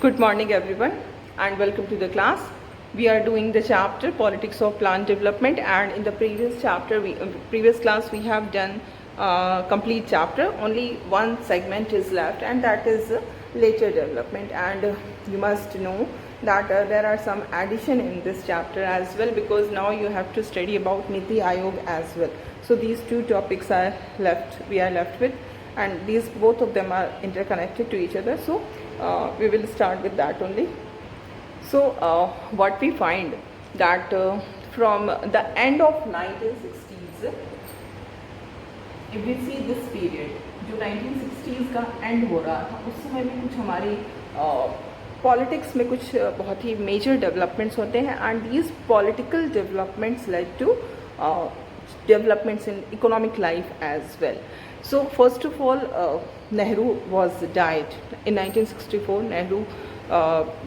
Good morning everyone and welcome to the class. We are doing the chapter Politics of Plant Development, and in the previous class we have done complete chapter. Only one segment is left, and that is later development, and you must know that there are some addition in this chapter as well, because now you have to study about Niti Aayog as well. So these two topics are we are left with, and these both of them are interconnected to each other. So we will start with that only. So what we find that from the end of 1960s, if we see this period, जो 1960s का end हो रहा था, उस समय में कुछ हमारी पॉलिटिक्स में कुछ बहुत ही मेजर डेवलपमेंट्स होते हैं, and these political developments led to developments in economic life as well. So first of all, Nehru was died in 1964. Nehru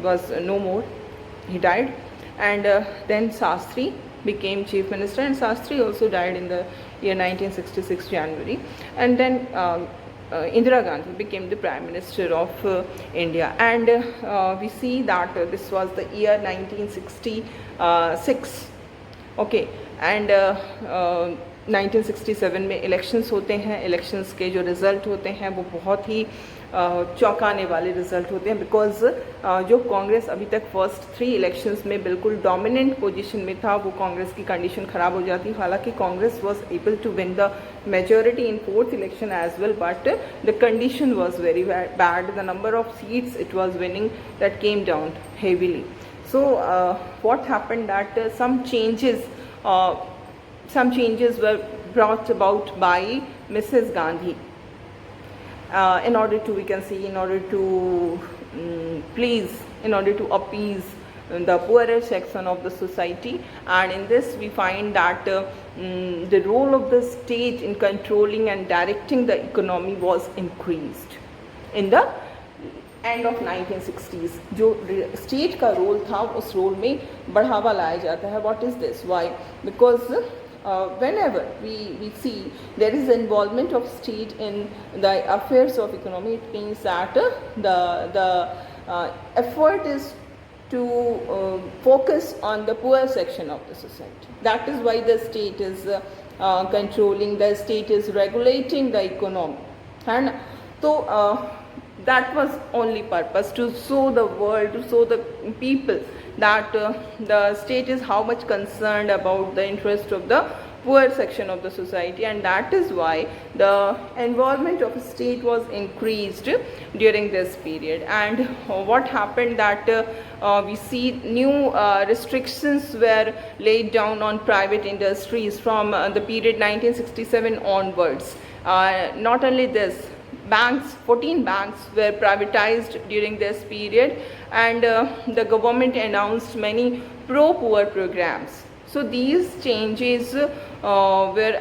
was no more, he died, and then Shastri became chief minister, and Shastri also died in the year 1966 January, and then Indira Gandhi became the prime minister of India, and we see that this was the year 1966. Okay, and 1967 में elections होते हैं. Elections के जो result होते हैं वो बहुत ही चौंकाने वाले रिज़ल्ट होते हैं, बिकॉज जो कांग्रेस अभी तक फर्स्ट 3 इलेक्शंस में बिल्कुल डोमिनेंट पोजीशन में था, वो कांग्रेस की कंडीशन ख़राब हो जाती. हालांकि Congress was able to win the majority in 4th election as well, but the condition was very bad. The number of seats it was winning that came down heavily. So what happened that some changes were brought about by Mrs. Gandhi in order to, we can see, in order to appease the poorer section of the society, and in this we find that the role of the state in controlling and directing the economy was increased in the end of 1960s. जो state का role था उस role में बढ़ावा लाया जाता है. What is this? Why? Because whenever we see there is involvement of state in the affairs of economy, it means that the effort is to focus on the poor section of the society. That is why the state is controlling, the state is regulating the economy. And so that was only purpose, to show the world, to show the people that the state is how much concerned about the interest of the poor section of the society, and that is why the involvement of state was increased during this period. And what happened that we see new restrictions were laid down on private industries from the period 1967 onwards. Not only this, banks, 14 banks were privatized during this period, and the government announced many pro-poor programs. So these changes were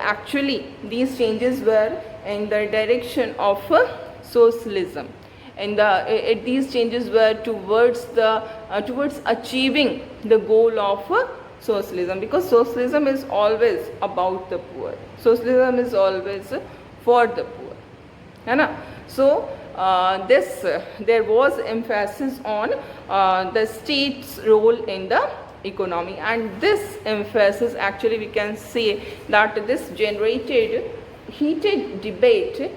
in the direction of socialism. And these changes were towards achieving the goal of socialism, because socialism is always about the poor. Socialism is always for the poor. है ना? So there was emphasis on the state's role in the economy, and this emphasis, actually we can say that this generated heated debate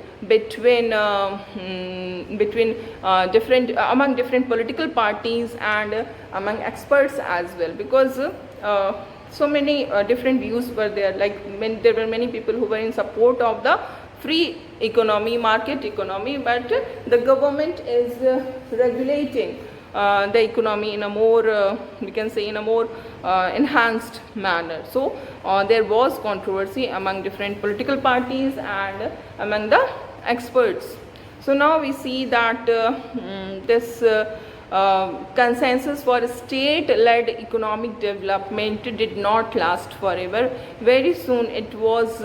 among different political parties and among experts as well, because so many different views were there. Like there were many people who were in support of the free economy, market economy, but the government is regulating the economy in a more, we can say, in a more enhanced manner. So there was controversy among different political parties and among the experts. So now we see that this consensus for state-led economic development did not last forever. Very soon it was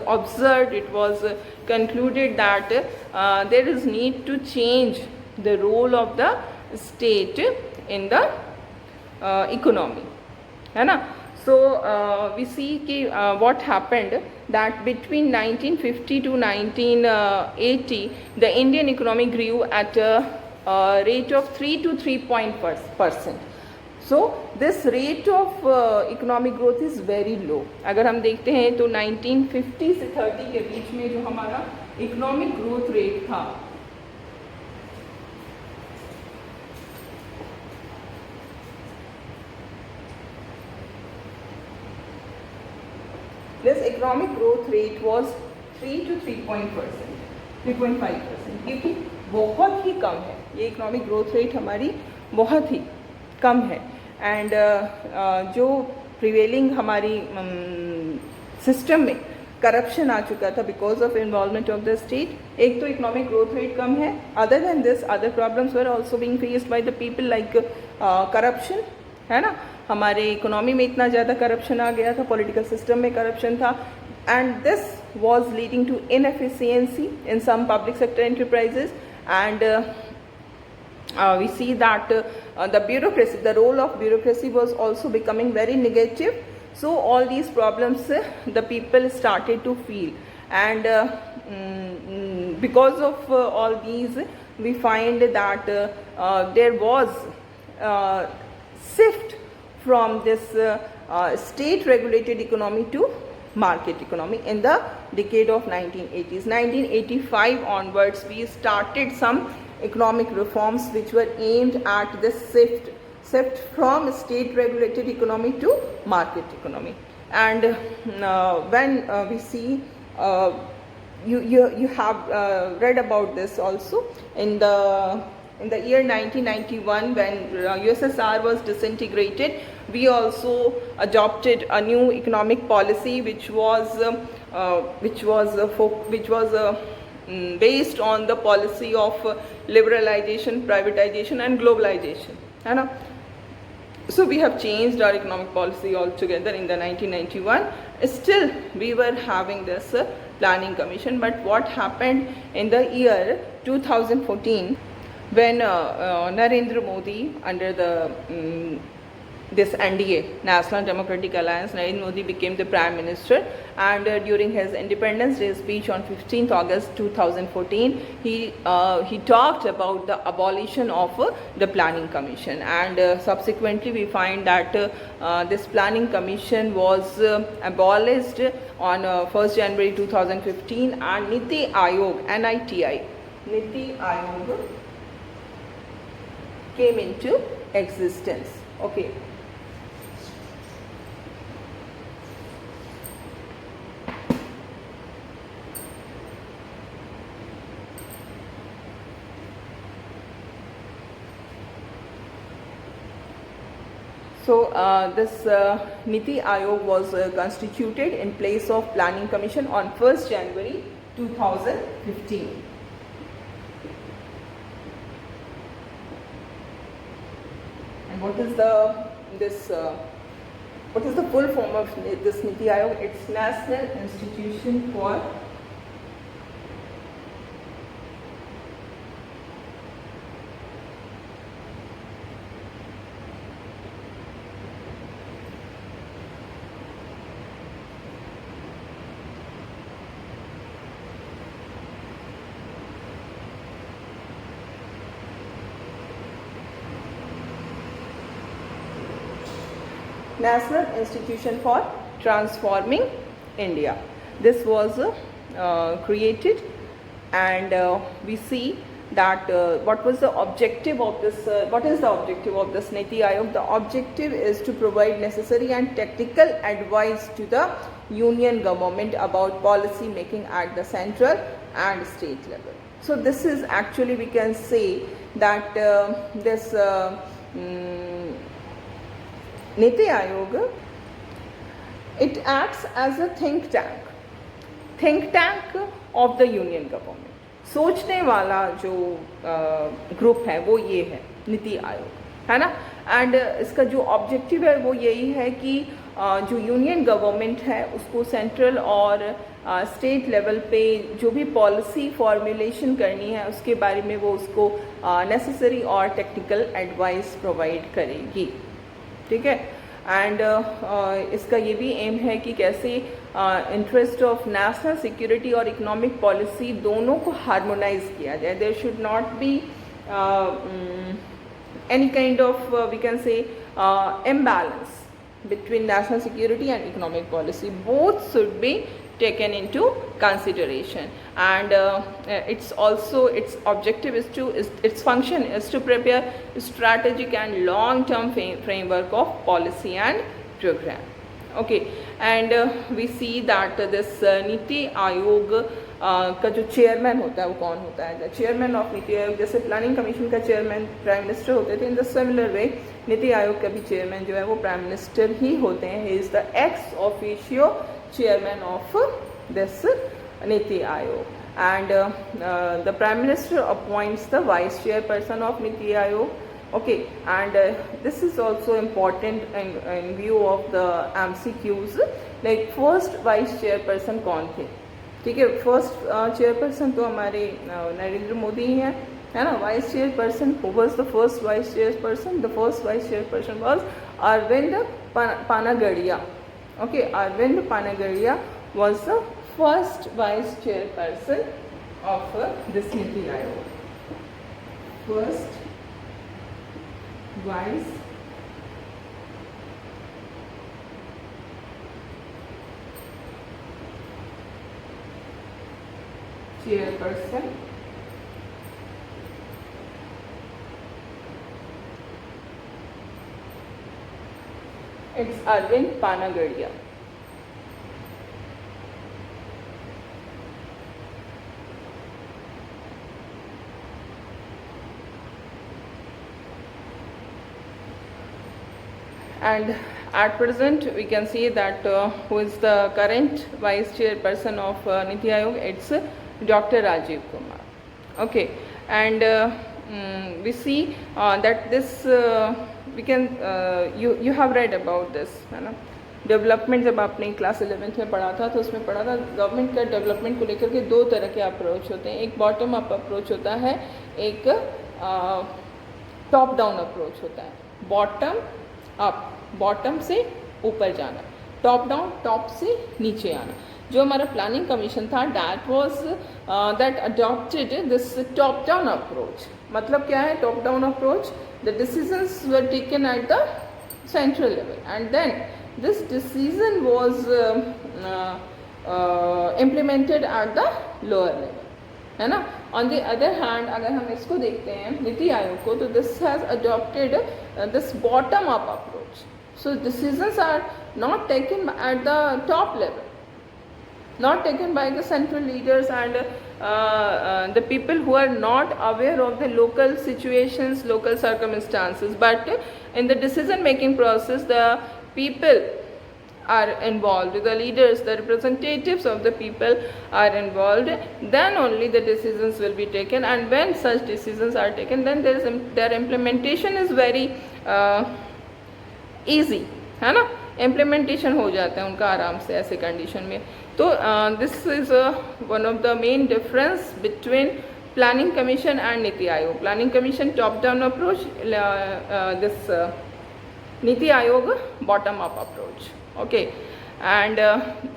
observed, it was concluded that there is need to change the role of the state in the economy, है ना? So we see what happened, that between 1950 to 1980 the Indian economy grew at rate of 3 to 3% so this rate of economic growth is very low. अगर हम देखते हैं तो 1950 से 30 के बीच में जो हमारा इकोनॉमिक ग्रोथ रेट था, this economic growth rate was 3 to 3.5%, क्योंकि बहुत ही कम है. ये इकोनॉमिक ग्रोथ रेट हमारी बहुत ही कम है. एंड जो प्रिवेलिंग हमारी सिस्टम में करप्शन आ चुका था because of involvement of the state. एक तो इकोनॉमिक ग्रोथ रेट कम है, other than this other problems were also being faced by the people like corruption, है ना. हमारे इकोनॉमी में इतना ज़्यादा करप्शन आ गया था, पॉलिटिकल सिस्टम में करप्शन था, and this was leading to inefficiency in some public sector enterprises. And we see that the bureaucracy, the role of bureaucracy was also becoming very negative. So all these problems the people started to feel, and because of all these we find that there was shift from this state regulated economy to market economy in the decade of 1980s. 1985 onwards we started some economic reforms which were aimed at this shift from state regulated economy to market economy. And when we see you have read about this also in the year 1991 when USSR was disintegrated. We also adopted a new economic policy which was based on the policy of liberalization, privatization and globalization, है ना. So we have changed our economic policy altogether in the 1991. Still we were having this planning commission, but what happened in the year 2014 when Narendra Modi under the this NDA, National Democratic Alliance, Narendra Modi became the Prime Minister, and during his Independence Day speech on 15th August 2014, he talked about the abolition of the Planning Commission, and subsequently we find that this Planning Commission was abolished on 1st January 2015, and Niti Aayog, Niti Aayog came into existence. Okay. So this Niti Aayog was constituted in place of Planning Commission on 1st January 2015. And what is the full form of this Niti Aayog? It's National Institution for National Institution for Transforming India. This was created, and we see that what was the objective of this, what is the objective of this Niti Aayog? The objective is to provide necessary and technical advice to the union government about policy making at the central and state level. So this is actually, we can say that this Niti Aayog, it acts as a think tank of the union government. सोचने वाला जो group है वो ये है नीति आयोग, है ना. And इसका जो ऑब्जेक्टिव है वो यही है कि जो यूनियन गवर्नमेंट है उसको सेंट्रल और स्टेट लेवल पे जो भी पॉलिसी फॉर्मुलेशन करनी है उसके बारे में वो उसको नेसेसरी और टेक्निकल एडवाइस प्रोवाइड करेगी. ठीक है. एंड इसका ये भी एम है कि कैसे इंटरेस्ट ऑफ नेशनल सिक्योरिटी और इकोनॉमिक पॉलिसी दोनों को हार्मोनाइज किया जाए. There should not be any kind of we can say imbalance between national security and economic policy. Both should be taken into consideration, and it's also, its objective is to, its function is to prepare strategic and long term framework of policy and program. Okay, and we see that this NITI Aayog का जो chairman होता है वो कौन होता है? The chairman of NITI Aayog, जैसे planning commission का चेयरमैन प्राइम मिनिस्टर होते थे, in the similar way NITI Aayog का भी चेयरमैन जो है वो प्राइम मिनिस्टर ही होते हैं. He is the ex officio chairman of this Niti Aayog, and the Prime Minister appoints the vice chairperson of Niti Aayog. Okay, and this is also important in view of the MCQs. Like first vice chairperson कौन थे? ठीक है, first chairperson तो हमारे नरेंद्र मोदी ही हैं, है ना. Vice chairperson, who was the first vice chairperson? The first vice chairperson was Arvind Panagariya. Okay, Arvind Panagaria was the first vice chairperson of this Niti Aayog. First vice chairperson it's Arvind Panagaria. And at present we can see that who is the current vice chairperson of Niti Aayog? It's Dr. Rajiv Kumar. Okay, and we see that this we can you have read about this, है ना. Development जब आपने class 11th में पढ़ा था तो उसमें पढ़ा था गवर्नमेंट का डेवलपमेंट को लेकर के दो तरह के अप्रोच होते हैं. एक बॉटम अप अप्रोच होता है, एक टॉप डाउन अप्रोच होता है. बॉटम अप, बॉटम से ऊपर जाना, टॉप डाउन, टॉप से नीचे आना. जो हमारा प्लानिंग कमीशन था that adopted this top down approach. मतलब क्या है top down approach? The decisions were taken at the central level and then this decision was implemented at the lower level, है ना. ऑन द अदर हैंड अगर हम इसको देखते हैं नीति आयोग को, तो this has adopted this bottom up approach. So decisions are not taken at the top level, not taken by the central leaders and the people who are not aware of the local situations, local circumstances, but in the decision making process the people are involved, the leaders, the representatives of the people are involved, then only the decisions will be taken. And when such decisions are taken, then their implementation is very easy, है ना. Implementation हो जाता है उनका आराम से ऐसे condition में. तो this is one of the main difference between planning commission and NITI Aayog. Planning commission top down approach, this NITI Aayog bottom up approach. Okay, and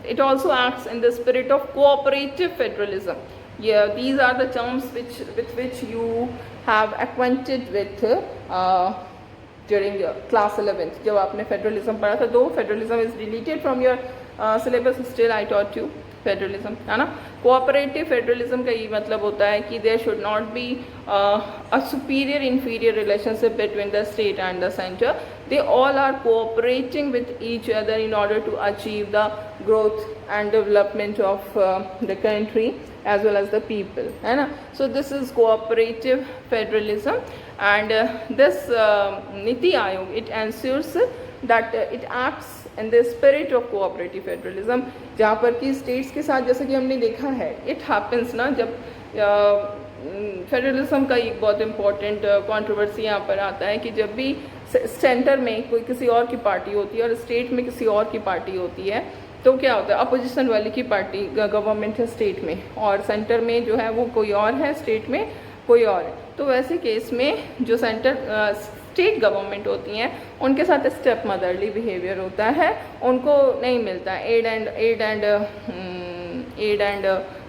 it also acts in the spirit of cooperative federalism. Yeah, these are the terms with which you have acquainted with during class 11th. जब आपने federalism पढ़ा था, दो federalism is deleted from your syllabus, still I taught you federalism, है ना. Cooperative federalism का ये मतलब होता है कि there should not be a superior inferior relationship between the state and the centre. They all are cooperating with each other in order to achieve the growth and development of the country as well as the people, है ना. So this is cooperative federalism, and this Niti Aayog, it ensures that it acts in the spirit of cooperative federalism, जहाँ पर कि states के साथ, जैसे कि हमने देखा है, it happens ना, जब फेडरलिज्म का एक बहुत इम्पॉर्टेंट कंट्रोवर्सी यहाँ पर आता है कि जब भी सेंटर में कोई किसी और की पार्टी होती है और स्टेट में किसी और की पार्टी होती है, तो क्या होता है, अपोजिशन वाले की पार्टी गवर्नमेंट है स्टेट में, और सेंटर में जो है वो कोई और है, स्टेट में कोई और है. तो वैसे केस में जो सेंटर स्टेट गवर्नमेंट होती हैं उनके साथ स्टेप मदरली बिहेवियर होता है, उनको नहीं मिलता एड एंड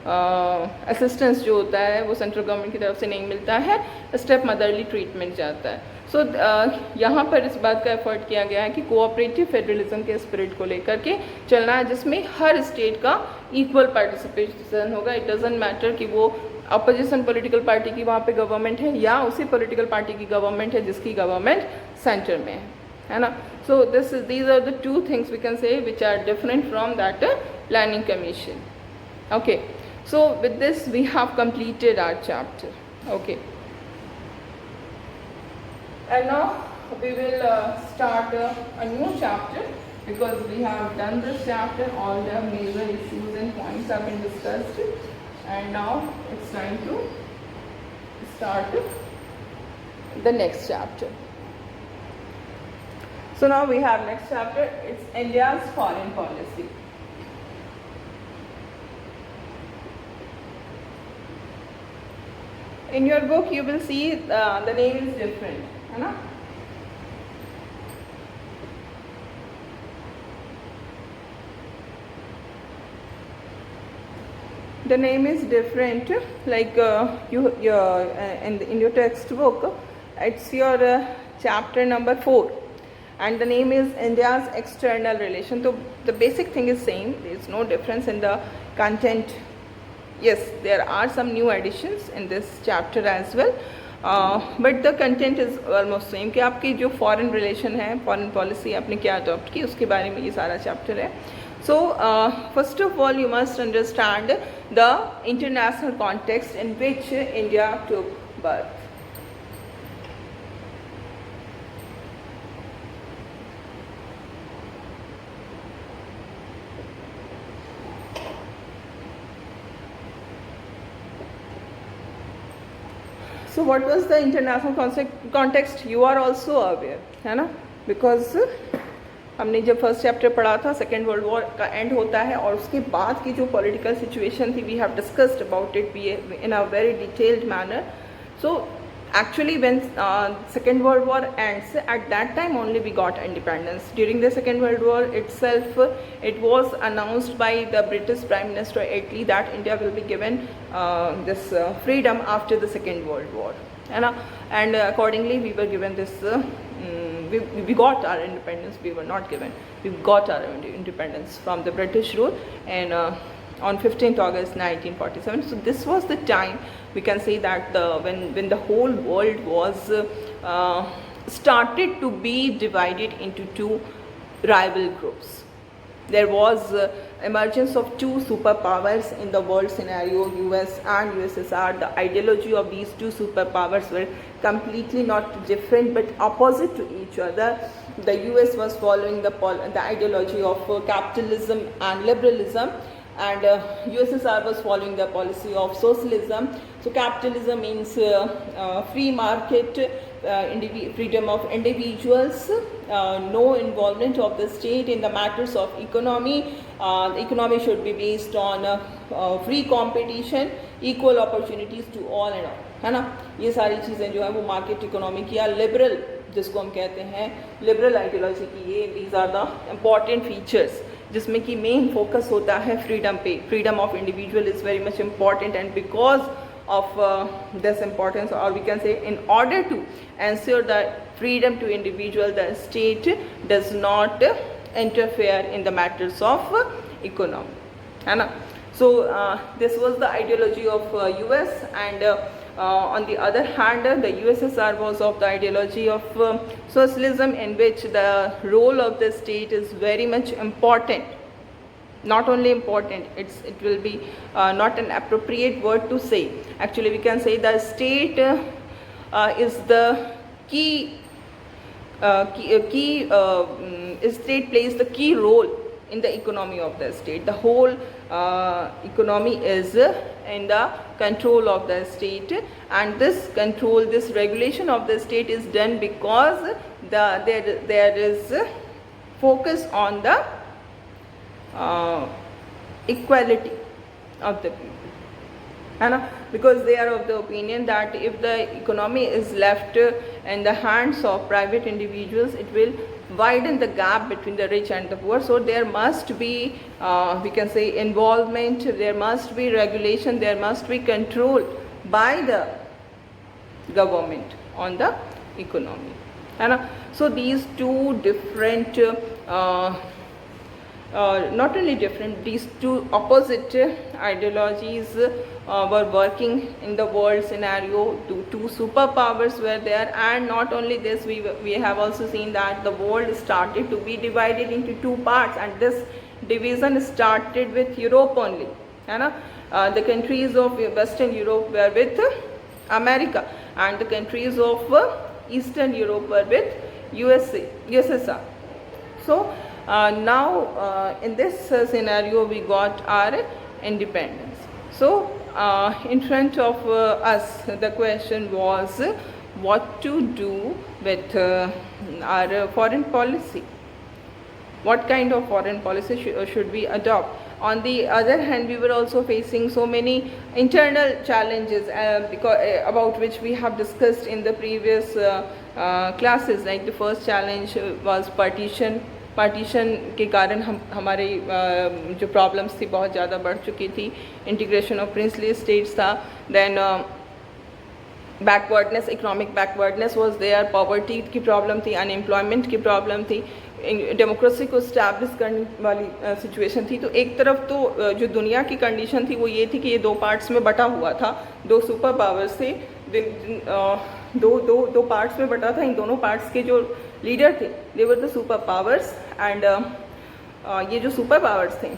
असिस्टेंस जो होता है वो सेंट्रल गवर्नमेंट की तरफ से नहीं मिलता है, स्टेप मदरली ट्रीटमेंट जाता है. सो यहाँ पर इस बात का एफर्ट किया गया है कि कोऑपरेटिव फेडरलिज्म के स्पिरिट को लेकर के चलना है, जिसमें हर स्टेट का इक्वल पार्टिसिपेशन होगा. इट डजेंट मैटर कि वो अपोजिशन पॉलिटिकल पार्टी की वहाँ पे गवर्नमेंट है या उसी पॉलिटिकल पार्टी की गवर्नमेंट है जिसकी गवर्नमेंट सेंटर में है ना. So these are the two things we can say which are different from that planning commission. Okay, so with this we have completed our chapter. Okay, and now we will start a new chapter, because we have done this chapter, all the major issues and points have been discussed, and now it's time to start the next chapter. So now we have next chapter, it's India's foreign policy. In your book you will see the name is different, है ना. The name is different, like in your textbook it's your chapter number 4, and the name is India's external relation. So the basic thing is same, there is no difference in the content. Yes, there are some new additions in this chapter as well, but the content is almost same. कि आपकी जो foreign relation है, foreign policy आपने क्या adopt की, उसके बारे में ये सारा chapter है. So first of all you must understand the international context in which India took birth. So what was the international context? You are also aware, है ना, because हमने जब फर्स्ट चैप्टर पढ़ा था सेकेंड वर्ल्ड वॉर का end होता है और उसके बाद की जो पॉलिटिकल सिचुएशन थी, we have discussed about it in a very detailed manner. So actually when second world war ends, at that time only we got independence. During the second world war itself, it was announced by the British Prime Minister Attlee that India will be given this freedom after the second world war, and accordingly we were given this we got our independence. We were not given, we got our independence from the British rule, and on 15th August 1947. So this was the time we can say that when the whole world was started to be divided into two rival groups. There was emergence of two superpowers in the world scenario, US and USSR. The ideology of these two superpowers were completely not different but opposite to each other. The US was following the ideology of capitalism and liberalism, and USSR was following the policy of socialism. So capitalism means free market, freedom of individuals, no involvement of the state in the matters of economy. The economy should be based on free competition, equal opportunities to all and all, है ना. ये सारी चीज़ें जो है वो market economy की या लिबरल जिसको हम कहते हैं लिबरल आइडियोलॉजी की, ये these are the important features जिसमें कि मेन फोकस होता है फ्रीडम पे. Freedom of individual is very much important, and because of this importance, or we can say in order to ensure the freedom to individual, the state does not interfere in the matters of economy, है ना. So this was the ideology of US, and on the other hand the USSR was of the ideology of socialism, in which the role of the state is very much important. Not only important, it will be not an appropriate word to say. Actually we can say the state is the key state plays the key role in the economy of the state. The whole economy is in the control of the state, and this control, this regulation of the state is done because there is focus on the equality of the people, है ना, because they are of the opinion that if the economy is left in the hands of private individuals, it will widen the gap between the rich and the poor. So there must be we can say involvement, there must be regulation, there must be control by the government on the economy, है ना. So these two different not only different, these two opposite ideologies were working in the world scenario. Two superpowers were there, and not only this, we have also seen that the world started to be divided into two parts, and this division started with Europe only, है ना. The countries of Western Europe were with America, and the countries of Eastern Europe were with USSR. So now in this scenario we got our independence. So in front of us the question was what to do with our foreign policy. What kind of foreign policy should we adopt? On the other hand, we were also facing so many internal challenges about which we have discussed in the previous classes. Like the first challenge was partition के कारण हमारे जो problems थी बहुत ज़्यादा बढ़ चुकी थी. इंटीग्रेशन ऑफ प्रिंसली स्टेट्स था. Then backwardness, economic backwardness was there, poverty की प्रॉब्लम थी, अनएम्प्लॉयमेंट की प्रॉब्लम थी, डेमोक्रेसी को स्टैब्लिश करने वाली सिचुएशन थी. तो एक तरफ तो जो दुनिया की कंडीशन थी वो ये थी कि ये दो पार्ट्स में बटा हुआ था, दो सुपर पावर्स थे, दो पार्ट्स में बटा था. इन दोनों पार्ट्स के जो लीडर थे they were the super powers, and ये जो सुपर पावर्स थे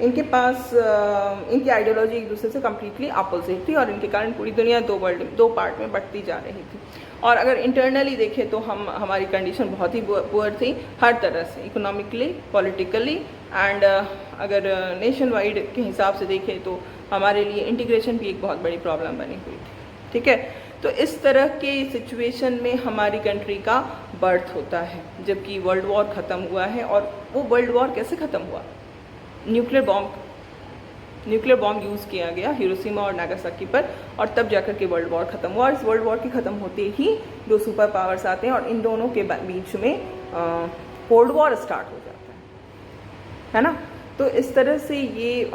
इनके पास इनकी आइडियोलॉजी एक दूसरे से कम्प्लीटली अपोजिट थी, और इनके कारण पूरी दुनिया दो पार्ट में बटती जा रही थी. और अगर इंटरनली देखें तो हमारी कंडीशन बहुत ही पुअर थी हर तरह से, इकोनॉमिकली, पॉलिटिकली, एंड अगर नेशन वाइड के हिसाब से देखें तो हमारे लिए इंटीग्रेशन भी एक बहुत बड़ी प्रॉब्लम बनी हुई थी. ठीक है, तो इस तरह के सिचुएशन में हमारी कंट्री का बर्थ होता है, जबकि वर्ल्ड वॉर ख़त्म हुआ है. और वो वर्ल्ड वॉर कैसे ख़त्म हुआ? न्यूक्लियर बॉम्ब यूज़ किया गया हिरोशिमा और नागासाकी पर, और तब जाकर के वर्ल्ड वॉर ख़त्म हुआ. और इस वर्ल्ड वॉर के ख़त्म होते ही दो सुपर पावर्स आते हैं और इन दोनों के बीच में कोल्ड वॉर स्टार्ट हो जाता है ना. तो इस तरह से ये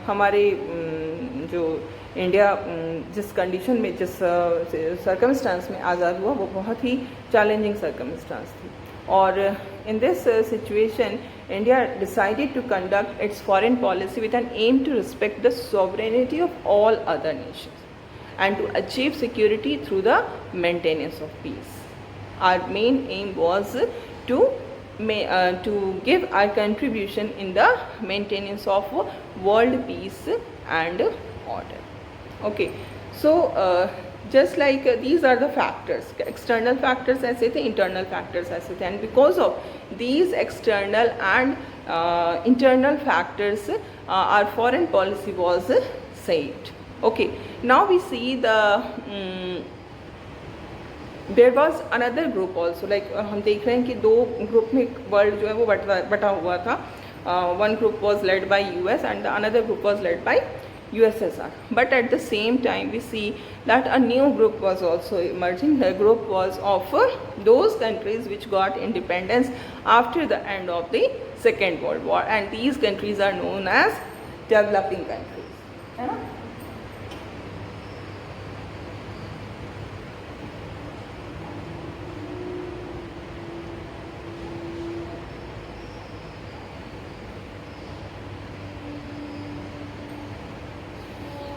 हमारे जो इंडिया जिस कंडीशन में, जिस सर्कमस्टांस में आज़ाद हुआ, वो बहुत ही चैलेंजिंग सर्कमस्टांस थी. और in this situation, India decided to conduct its foreign policy with an aim to respect the sovereignty of all other nations and to achieve security through the maintenance of peace. Our main aim was to give our contribution in the maintenance of world peace and order. Okay, so just like these are the factors, external factors ऐसे थे, internal factors ऐसे थे, and because of these external and internal factors our foreign policy was saved. Okay, now we see there was another group also, like हम देख रहे हैं कि दो ग्रुप में वर्ल्ड जो है वो बटा हुआ था. One group was led by US and the another group was led by USSR. But at the same time we see that a new group was also emerging. The group was of those countries which got independence after the end of the Second World War, and these countries are known as developing countries, है ना.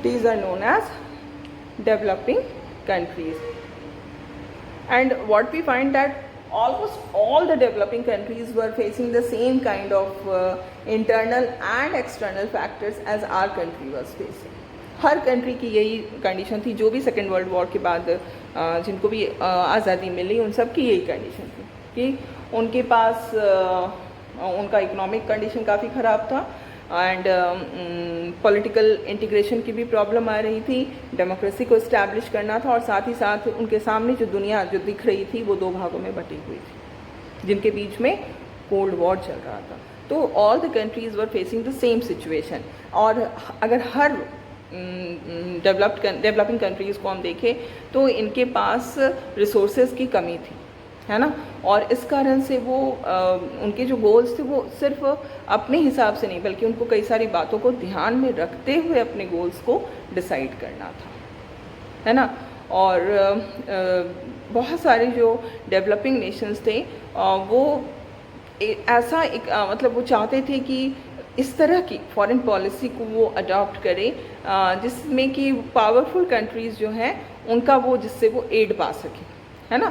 These are known as developing countries. And what we find that almost all the developing countries were facing the same kind of internal and external factors as our country was facing. Her country की यही condition थी, जो भी second world war के बाद जिनको भी आज़ादी मिली उन सब की यही कंडीशन थी कि उनके पास उनका इकोनॉमिक कंडीशन काफ़ी ख़राब था, एंड पॉलिटिकल इंटीग्रेशन की भी प्रॉब्लम आ रही थी, डेमोक्रेसी को इस्टेब्लिश करना था, और साथ ही साथ उनके सामने जो दुनिया जो दिख रही थी वो दो भागों में बटी हुई थी, जिनके बीच में कोल्ड वॉर चल रहा था. तो all the countries were facing the same situation. और अगर हर डेवलपिंग कंट्रीज़ को हम देखें तो इनके पास रिसोर्सेज की कमी थी, है ना। और इस कारण से वो उनके जो गोल्स थे वो सिर्फ अपने हिसाब से नहीं बल्कि उनको कई सारी बातों को ध्यान में रखते हुए अपने गोल्स को डिसाइड करना था, है ना। और बहुत सारे जो डेवलपिंग नेशंस थे वो ऐसा एक मतलब वो चाहते थे कि इस तरह की फॉरेन पॉलिसी को वो अडॉप्ट करें जिसमें कि पावरफुल कंट्रीज़ जो हैं उनका वो जिससे वो एड पा सकें, है ना।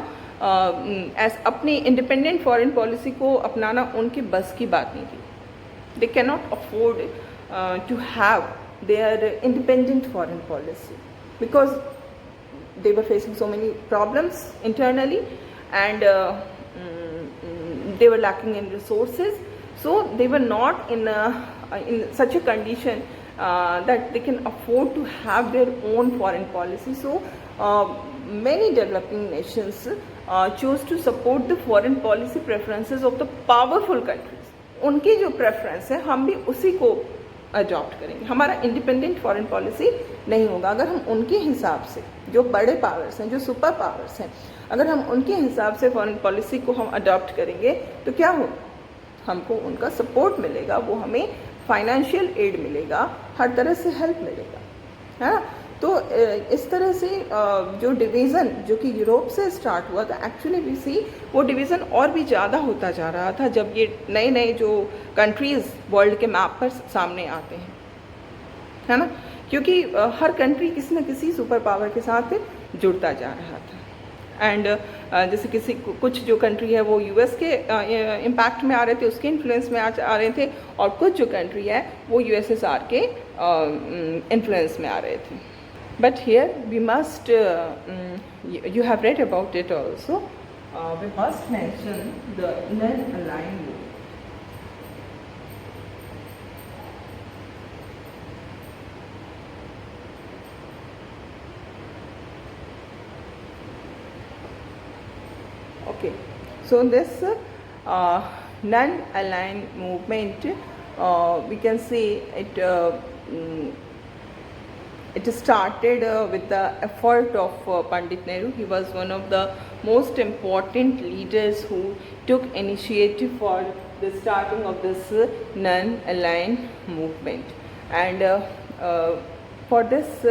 अपनी इंडिपेंडेंट फॉरेन पॉलिसी को अपनाना उनके बस की बात नहीं थी। They can not afford to have their independent foreign policy because they were facing so many problems internally and they were lacking in resources, so they were not in such a condition that they can afford to have their own foreign policy. So many developing nations chose to support the foreign policy preferences of the powerful countries. उनकी जो preference है हम भी उसी को adopt करेंगे। हमारा independent foreign policy नहीं होगा। अगर हम उनके हिसाब से जो बड़े पावर्स हैं, जो सुपर पावर्स हैं, अगर हम उनके हिसाब से फॉरेन पॉलिसी को हम अडॉप्ट करेंगे तो क्या होगा, हमको उनका सपोर्ट मिलेगा, वो हमें फाइनेंशियल एड मिलेगा, हर तरह से हेल्प मिलेगा, है ना। तो इस तरह से जो डिवीज़न जो कि यूरोप से स्टार्ट हुआ था, एक्चुअली वी सी वो डिवीज़न और भी ज़्यादा होता जा रहा था जब ये नए नए जो कंट्रीज़ वर्ल्ड के मैप पर सामने आते हैं, है ना। क्योंकि हर कंट्री किसी न किसी सुपर पावर के साथ जुड़ता जा रहा था। एंड जैसे कुछ जो कंट्री है वो यूएस के इम्पैक्ट में आ रहे थे, उसके इन्फ्लुएंस में आ रहे थे, और कुछ जो कंट्री है वो यूएसएसआर के इन्फ्लुएंस में आ रहे थे। But here we must, you have read about it also, we must mention the non-aligned movement. Okay, so this non-aligned movement, we can say it started with the effort of Pandit Nehru. He was one of the most important leaders who took initiative for the starting of this non-aligned movement. And for this,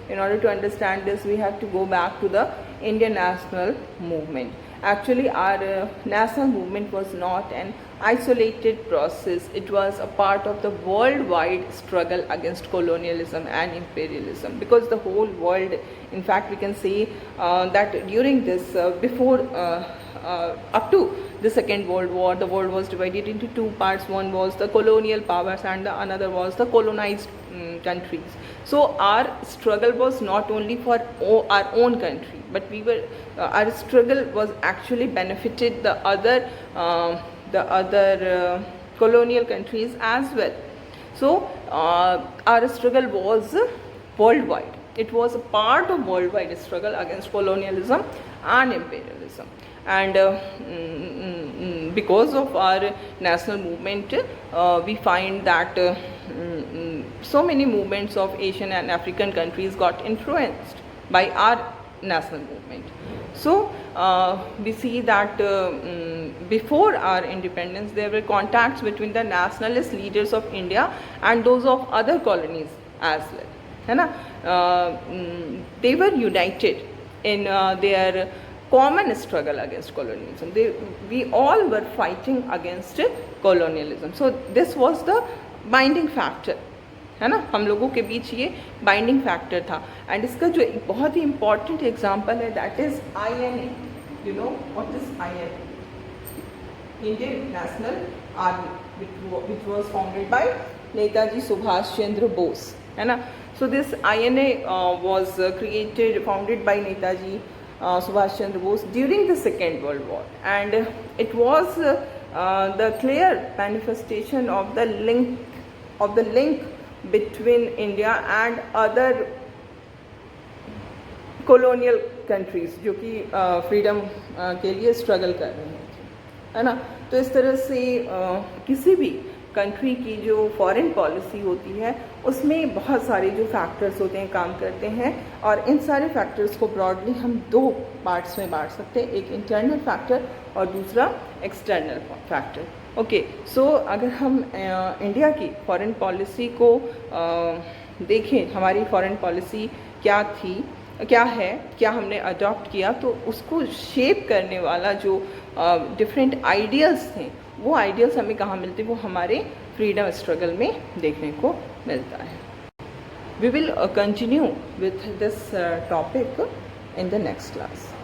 in order to understand this, we have to go back to the Indian national movement. Actually, our national movement was not an isolated process. It was a part of the worldwide struggle against colonialism and imperialism, because the whole world, in fact we can say that during this before up to the Second World War, the world was divided into two parts. One was the colonial powers and the another was the colonized countries. So our struggle was not only for our own country, but we were our struggle was actually benefited the other colonial countries as well. So our struggle was worldwide. It was a part of worldwide struggle against colonialism and imperialism. And because of our national movement, we find that so many movements of Asian and African countries got influenced by our national movement. So we see that before our independence there were contacts between the nationalist leaders of India and those of other colonies as well, है ना. They were united in their common struggle against colonialism. We all were fighting against colonialism. So this was the binding factor, है ना. हम लोगों के बीच ये binding factor था. And इसका जो एक बहुत ही इम्पॉर्टेंट एग्जाम्पल है that is INA. You know what is INA? Indian National Army, which was founded by Netaji Subhash Chandra Bose, है ना. So this INA was founded by Netaji Subhash Chandra Bose during the Second World War, and it was the clear manifestation of the link between India and other colonial countries जो कि freedom के लिए struggle कर रहे हैं, है ना. तो इस तरह से किसी भी कंट्री की जो फॉरेन पॉलिसी होती है उसमें बहुत सारे जो फैक्टर्स होते हैं काम करते हैं, और इन सारे फैक्टर्स को ब्रॉडली हम दो पार्ट्स में बांट सकते हैं, एक इंटरनल फैक्टर और दूसरा एक्सटर्नल फैक्टर। ओके, सो अगर हम इंडिया की फॉरेन पॉलिसी को देखें, हमारी फॉरेन पॉलिसी क्या थी, क्या है, क्या हमने अडॉप्ट किया, तो उसको शेप करने वाला जो डिफरेंट आइडियाज़ थे, वो आइडियाज़ हमें कहाँ मिलते, वो हमारे फ्रीडम स्ट्रगल में देखने को मिलता है। We will continue with this topic in the next class.